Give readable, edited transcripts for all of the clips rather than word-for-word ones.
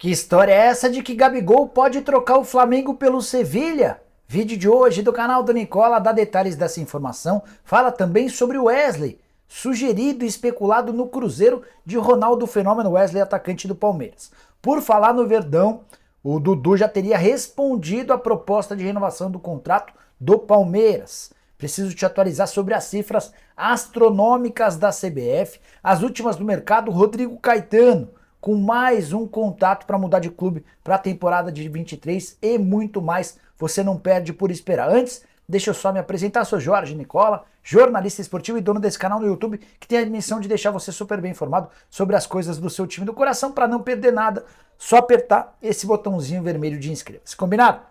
Que história é essa de que Gabigol pode trocar o Flamengo pelo Sevilha? Vídeo de hoje do canal do Nicola dá detalhes dessa informação, fala também sobre o Wesley, sugerido e especulado no Cruzeiro de Ronaldo Fenômeno Wesley, atacante do Palmeiras. Por falar no Verdão, o Dudu já teria respondido à proposta de renovação do contrato do Palmeiras. Preciso te atualizar sobre as cifras astronômicas da CBF, as últimas do mercado, Rodrigo Caetano, com mais um contato para mudar de clube para a temporada de 23 e muito mais. Você não perde por esperar. Antes, deixa eu só me apresentar. Sou Jorge Nicola, jornalista esportivo e dono desse canal no YouTube que tem a missão de deixar você super bem informado sobre as coisas do seu time do coração. Para não perder nada, só apertar esse botãozinho vermelho de inscreva-se. Combinado?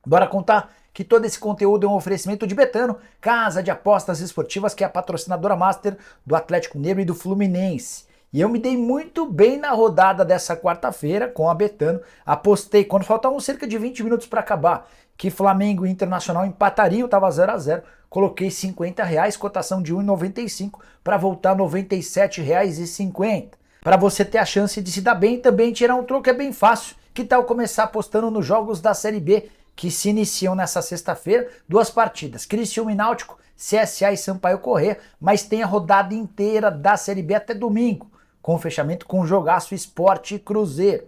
Bora contar que todo esse conteúdo é um oferecimento de Betano, casa de apostas esportivas que é a patrocinadora master do Atlético Mineiro e do Fluminense. E eu me dei muito bem na rodada dessa quarta-feira com a Betano. Apostei, quando faltavam cerca de 20 minutos para acabar, que Flamengo e Internacional empatariam, estava 0x0. Coloquei R$50, cotação de 1,95 para voltar R$ 97,50. Para você ter a chance de se dar bem e também tirar um troco é bem fácil. Que tal começar apostando nos jogos da Série B que se iniciam nessa sexta-feira? Duas partidas, Criciúma e Náutico, CSA e Sampaio Corrêa, mas tem a rodada inteira da Série B até domingo, com fechamento com jogaço Sport e Cruzeiro.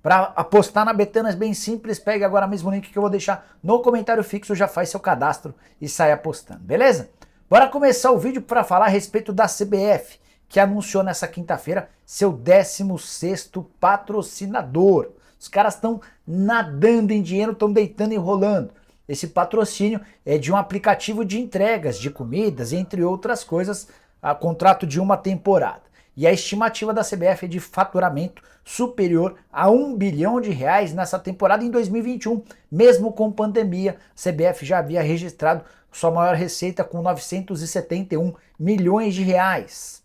Para apostar na Betano é bem simples, pegue agora mesmo o link que eu vou deixar no comentário fixo, já faz seu cadastro e sai apostando, beleza? Bora começar o vídeo para falar a respeito da CBF, que anunciou nessa quinta-feira seu 16º patrocinador. Os caras estão nadando em dinheiro, estão deitando e rolando. Esse patrocínio é de um aplicativo de entregas de comidas, entre outras coisas, a contrato de uma temporada. E a estimativa da CBF é de faturamento superior a R$1 bilhão nessa temporada em 2021. Mesmo com pandemia, a CBF já havia registrado sua maior receita com 971 milhões de reais.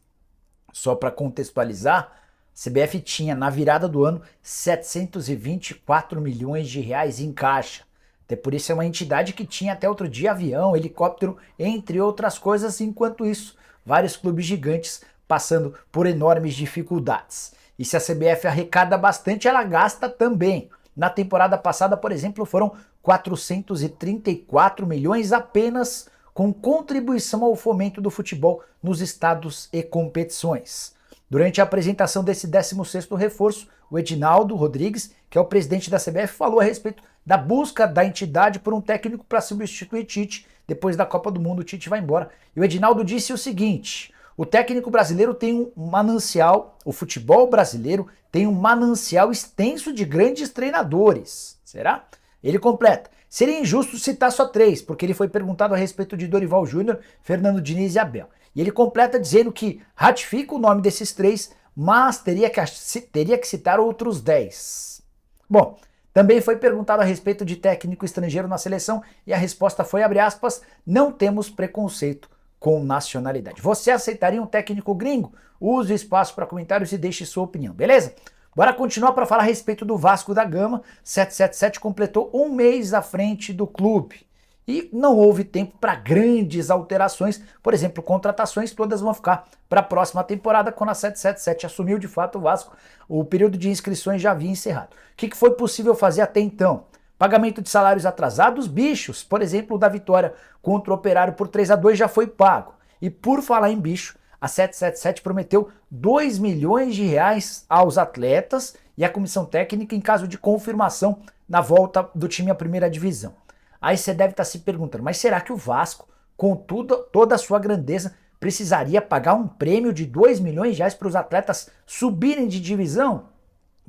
Só para contextualizar, a CBF tinha na virada do ano 724 milhões de reais em caixa. Até por isso é uma entidade que tinha até outro dia avião, helicóptero, entre outras coisas. Enquanto isso, vários clubes gigantes passando por enormes dificuldades. E se a CBF arrecada bastante, ela gasta também. Na temporada passada, por exemplo, foram 434 milhões apenas com contribuição ao fomento do futebol nos estados e competições. Durante a apresentação desse 16º reforço, o Edinaldo Rodrigues, que é o presidente da CBF, falou a respeito da busca da entidade por um técnico para substituir Tite. Depois da Copa do Mundo, o Tite vai embora. E o Edinaldo disse o seguinte: o técnico brasileiro tem um manancial, o futebol brasileiro tem um manancial extenso de grandes treinadores. Será? Ele completa: seria injusto citar só 3, porque ele foi perguntado a respeito de Dorival Júnior, Fernando Diniz e Abel. E ele completa dizendo que ratifica o nome desses 3, mas teria que citar outros 10. Bom, também foi perguntado a respeito de técnico estrangeiro na seleção e a resposta foi, abre aspas, não temos preconceito com nacionalidade. Você aceitaria um técnico gringo? Use o espaço para comentários e deixe sua opinião, beleza? Bora continuar para falar a respeito do Vasco da Gama. 777 completou um mês à frente do clube. E não houve tempo para grandes alterações, por exemplo, contratações, todas vão ficar para a próxima temporada, quando a 777 assumiu de fato o Vasco, o período de inscrições já havia encerrado. O que foi possível fazer até então? Pagamento de salários atrasados, bichos, por exemplo, o da vitória contra o Operário por 3-2 já foi pago. E por falar em bicho, a 777 prometeu 2 milhões de reais aos atletas e à comissão técnica em caso de confirmação na volta do time à primeira divisão. Aí você deve estar se perguntando, mas será que o Vasco, com toda a sua grandeza, precisaria pagar um prêmio de 2 milhões de reais para os atletas subirem de divisão?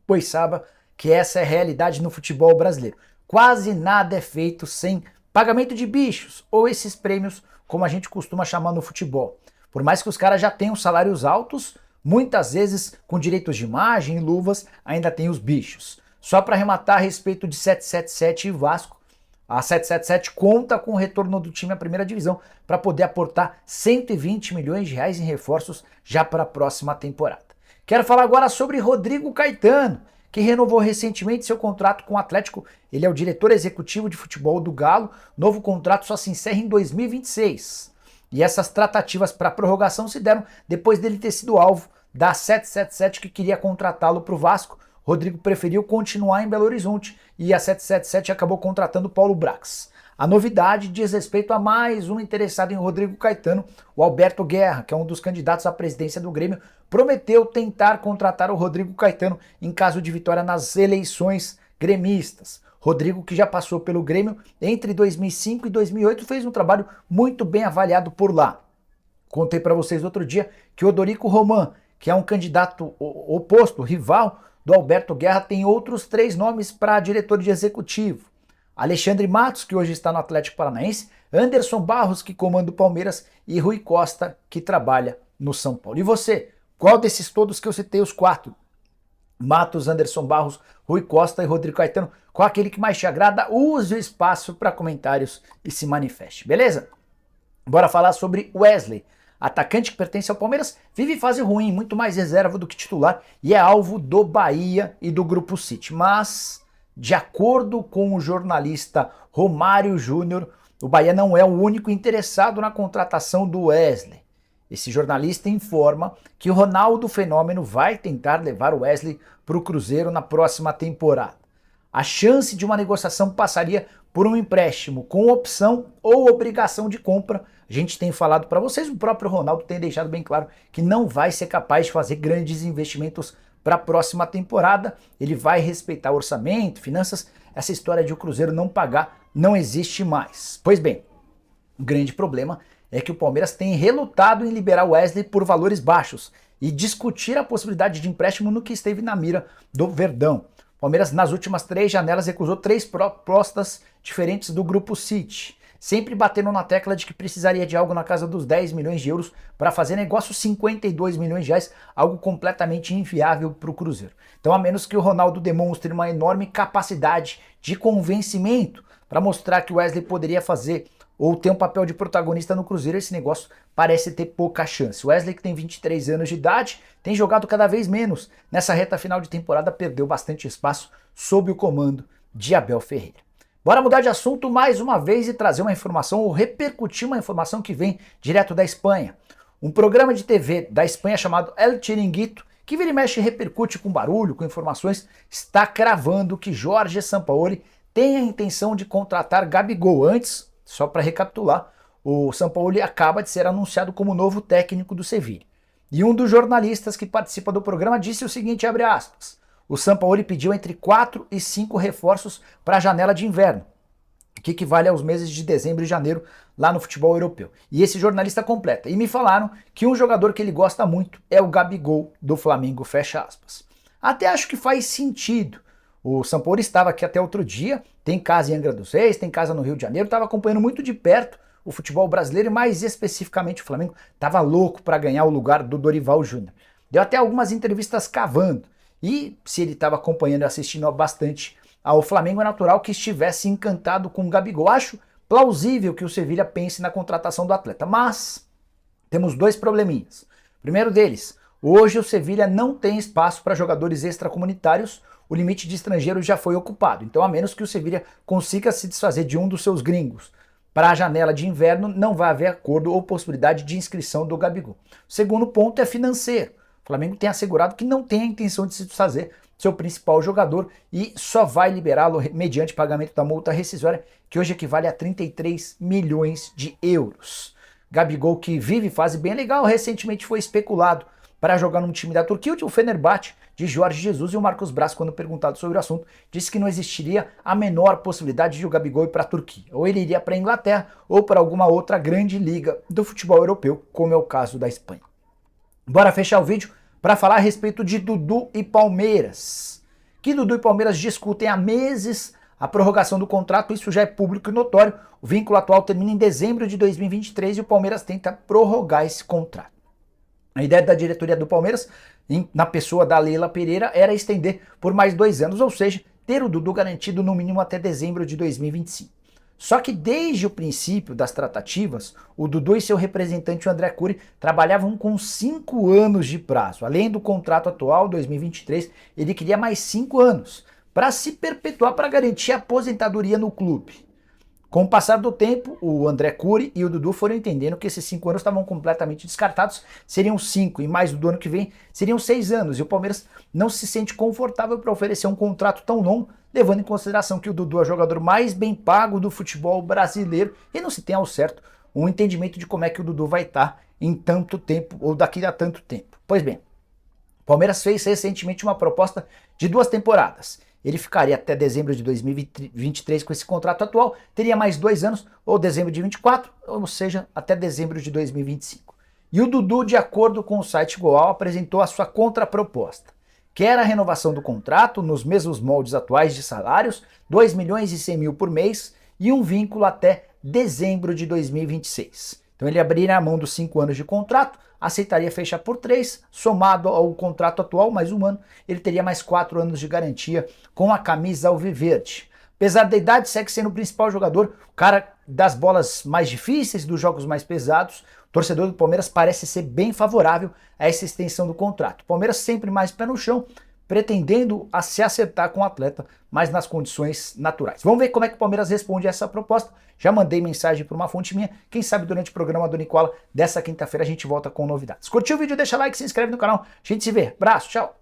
Pois saiba que essa é a realidade no futebol brasileiro. Quase nada é feito sem pagamento de bichos, ou esses prêmios, como a gente costuma chamar no futebol. Por mais que os caras já tenham salários altos, muitas vezes com direitos de imagem e luvas, ainda tem os bichos. Só para arrematar a respeito de 777 e Vasco, a 777 conta com o retorno do time à primeira divisão para poder aportar 120 milhões de reais em reforços já para a próxima temporada. Quero falar agora sobre Rodrigo Caetano, que renovou recentemente seu contrato com o Atlético. Ele é o diretor executivo de futebol do Galo. Novo contrato só se encerra em 2026. E essas tratativas para prorrogação se deram depois dele ter sido alvo da 777, que queria contratá-lo para o Vasco. Rodrigo preferiu continuar em Belo Horizonte e a 777 acabou contratando Paulo Brax. A novidade diz respeito a mais um interessado em Rodrigo Caetano. O Alberto Guerra, que é um dos candidatos à presidência do Grêmio, prometeu tentar contratar o Rodrigo Caetano em caso de vitória nas eleições gremistas. Rodrigo, que já passou pelo Grêmio entre 2005 e 2008, fez um trabalho muito bem avaliado por lá. Contei para vocês outro dia que Odorico Roman, que é um candidato oposto, rival do Alberto Guerra, tem outros 3 nomes para diretor de executivo. Alexandre Matos, que hoje está no Atlético Paranaense, Anderson Barros, que comanda o Palmeiras, e Rui Costa, que trabalha no São Paulo. E você? Qual desses todos que eu citei, os 4? Matos, Anderson Barros, Rui Costa e Rodrigo Caetano, qual aquele que mais te agrada? Use o espaço para comentários e se manifeste, beleza? Bora falar sobre Wesley. Atacante que pertence ao Palmeiras, vive fase ruim, muito mais reserva do que titular e é alvo do Bahia e do Grupo City. Mas, de acordo com o jornalista Romário Júnior, o Bahia não é o único interessado na contratação do Wesley. Esse jornalista informa que o Ronaldo Fenômeno vai tentar levar o Wesley para o Cruzeiro na próxima temporada. A chance de uma negociação passaria por um empréstimo com opção ou obrigação de compra. A gente tem falado para vocês, o próprio Ronaldo tem deixado bem claro que não vai ser capaz de fazer grandes investimentos para a próxima temporada. Ele vai respeitar orçamento, finanças. Essa história de o Cruzeiro não pagar não existe mais. Pois bem, o grande problema é que o Palmeiras tem relutado em liberar o Wesley por valores baixos e discutir a possibilidade de empréstimo no que esteve na mira do Verdão. O Palmeiras, nas últimas 3 janelas, recusou 3 propostas diferentes do Grupo City, sempre batendo na tecla de que precisaria de algo na casa dos 10 milhões de euros para fazer negócio, 52 milhões de reais, algo completamente inviável para o Cruzeiro. Então, a menos que o Ronaldo demonstre uma enorme capacidade de convencimento para mostrar que o Wesley poderia fazer ou ter um papel de protagonista no Cruzeiro, esse negócio parece ter pouca chance. O Wesley, que tem 23 anos de idade, tem jogado cada vez menos. Nessa reta final de temporada, perdeu bastante espaço sob o comando de Abel Ferreira. Bora mudar de assunto mais uma vez e trazer uma informação, ou repercutir uma informação que vem direto da Espanha. Um programa de TV da Espanha chamado El Chiringuito, que vira e mexe repercute com barulho, com informações, está cravando que Jorge Sampaoli tem a intenção de contratar Gabigol. Antes, só para recapitular, o Sampaoli acaba de ser anunciado como novo técnico do Sevilha. E um dos jornalistas que participa do programa disse o seguinte, abre aspas, o Sampaoli pediu entre 4 e 5 reforços para a janela de inverno, que equivale aos meses de dezembro e janeiro lá no futebol europeu. E esse jornalista completa, e me falaram que um jogador que ele gosta muito é o Gabigol do Flamengo, fecha aspas. Até acho que faz sentido. O Sampaoli estava aqui até outro dia, tem casa em Angra dos Reis, tem casa no Rio de Janeiro, estava acompanhando muito de perto o futebol brasileiro e mais especificamente o Flamengo, estava louco para ganhar o lugar do Dorival Júnior. Deu até algumas entrevistas cavando e se ele estava acompanhando e assistindo bastante ao Flamengo, é natural que estivesse encantado com o Gabigol. Acho plausível que o Sevilha pense na contratação do atleta, mas temos 2 probleminhas. O primeiro deles, hoje o Sevilha não tem espaço para jogadores extracomunitários, o limite de estrangeiros já foi ocupado. Então, a menos que o Sevilha consiga se desfazer de um dos seus gringos para a janela de inverno, não vai haver acordo ou possibilidade de inscrição do Gabigol. O segundo ponto é financeiro. O Flamengo tem assegurado que não tem a intenção de se desfazer do seu principal jogador e só vai liberá-lo mediante pagamento da multa rescisória, que hoje equivale a 33 milhões de euros. Gabigol, que vive fase bem legal, recentemente foi especulado para jogar num time da Turquia, o Fenerbahçe, de Jorge Jesus, e o Marcos Braz, quando perguntado sobre o assunto, disse que não existiria a menor possibilidade de o Gabigol ir para a Turquia. Ou ele iria para a Inglaterra ou para alguma outra grande liga do futebol europeu, como é o caso da Espanha. Bora fechar o vídeo para falar a respeito de Dudu e Palmeiras. Que Dudu e Palmeiras discutem há meses a prorrogação do contrato, isso já é público e notório. O vínculo atual termina em dezembro de 2023 e o Palmeiras tenta prorrogar esse contrato. A ideia da diretoria do Palmeiras, na pessoa da Leila Pereira, era estender por mais 2 anos, ou seja, ter o Dudu garantido no mínimo até dezembro de 2025. Só que desde o princípio das tratativas, o Dudu e seu representante, o André Cury, trabalhavam com 5 anos de prazo. Além do contrato atual, 2023, ele queria mais 5 anos, para se perpetuar, para garantir a aposentadoria no clube. Com o passar do tempo, o André Cury e o Dudu foram entendendo que esses 5 anos estavam completamente descartados, seriam 5 e mais do ano que vem seriam 6 anos, e o Palmeiras não se sente confortável para oferecer um contrato tão longo, levando em consideração que o Dudu é o jogador mais bem pago do futebol brasileiro e não se tem ao certo um entendimento de como é que o Dudu vai estar em tanto tempo ou daqui a tanto tempo. Pois bem, o Palmeiras fez recentemente uma proposta de 2 temporadas. Ele ficaria até dezembro de 2023 com esse contrato atual, teria mais 2 anos, ou dezembro de 24, ou seja, até dezembro de 2025. E o Dudu, de acordo com o site Goal, apresentou a sua contraproposta. Quer a renovação do contrato nos mesmos moldes atuais de salários, 2 milhões e 100 mil por mês, e um vínculo até dezembro de 2026. Então ele abriria a mão dos 5 anos de contrato, aceitaria fechar por 3, somado ao contrato atual, mais 1 ano, ele teria mais 4 anos de garantia com a camisa alviverde. Apesar da idade, segue sendo o principal jogador, o cara das bolas mais difíceis, dos jogos mais pesados. O torcedor do Palmeiras parece ser bem favorável a essa extensão do contrato. O Palmeiras sempre mais pé no chão, pretendendo a se acertar com o atleta, mas nas condições naturais. Vamos ver como é que o Palmeiras responde a essa proposta. Já mandei mensagem para uma fonte minha. Quem sabe durante o programa do Nicola dessa quinta-feira a gente volta com novidades. Curtiu o vídeo? Deixa like, se inscreve no canal. A gente se vê. Abraço, tchau!